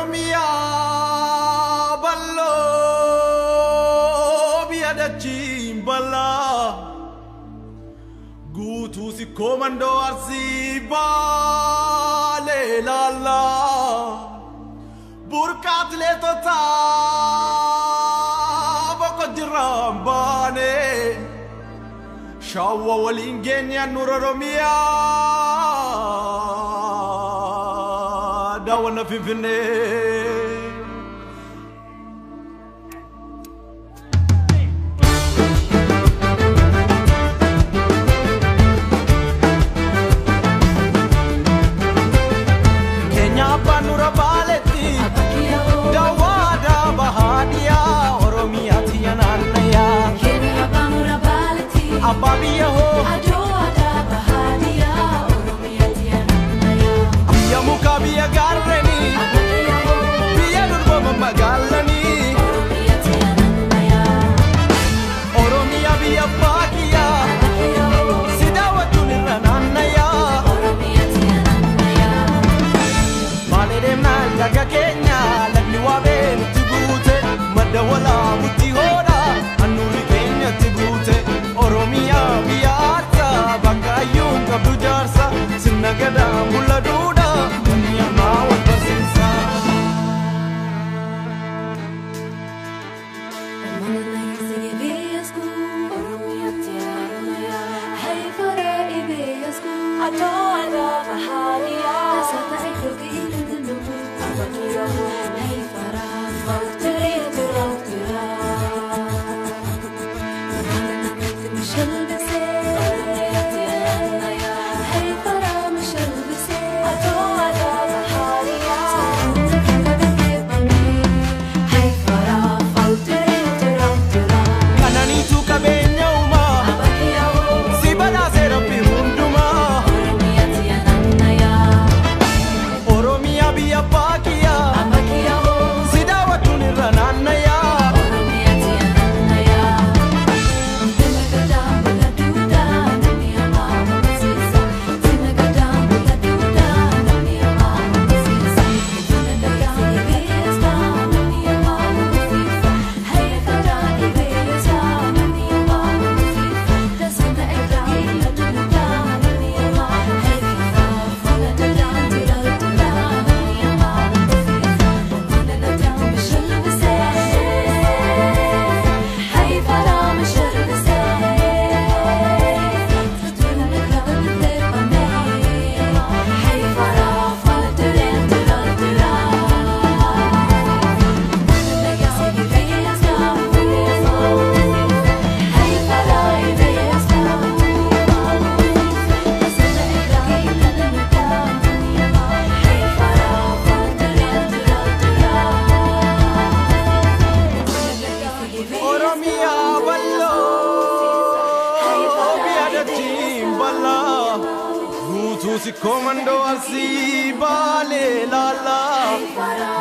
Oromia ballo biada jimbala gutu si komando arsi bale lala burkat le tota boko jirambane shawa walingenya nur Oromia dawana fifine Kenya panura baleti dawada bahadia Oromia tiyananaya Kenya panura baleti ababiya ho adawada bahadia Oromia tiyananaya biya muka biya garreni biya durba magalani Oromia tiyananaya Oromia biya bakiya sidawatu nirananaya Oromia tiyananaya Maledemna jaga Kenya lagni waben tibute madawala buti hoda anuri Kenya tibute Oromia biata bakayun kabdu jarsa sinagada mulla duda dunia mawat bersinsa Oromia tiyananaya Hey fara ibeyasku adawada bahadia Sata ikhoki ilindundu abakiya Hey fara falteri turaktura مشل بسي Oromia tiyananaya Hey fara mishal bisi adawada bahadia Hey fara falteri turaktura kanani tu kabenya uma abakiya sibala serapi hunduma Oromia tiyananaya Oromia biya bakiya abakiya sidawatu nirananaya Oromia tiyananaya Tinagada buladuda dunia mama masisa Tinagada buladuda dunia mama masisa Tinagada ibeyasta dunia mama masisa Hey fara ibeyasta dunia mama masisa Tasita ekra buladuda dunia mama Hey fara buladuda tulaltula dunia mama masisa Tinagada mishal bise Hey fara mishal bise Tatuna ekra buladuda Hey fara falatulen tulaltula Oromia ballo biada jimbala gutu si komando arsi bale lala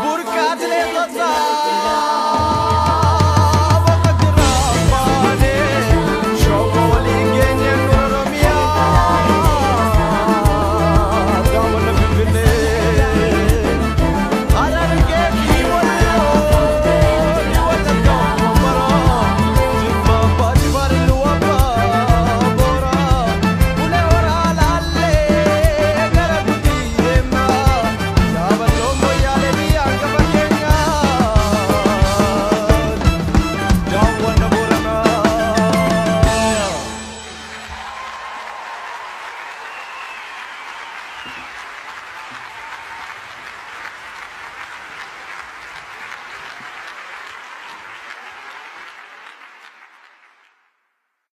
burkat le tota boko jirambane shawa walingenya nur Oromia dawana fifine alarge kiwallo wata kamara jibba bajbar luapa bora ule ora lalle garabuti emma saballo moyale biya kabakenya dawana borana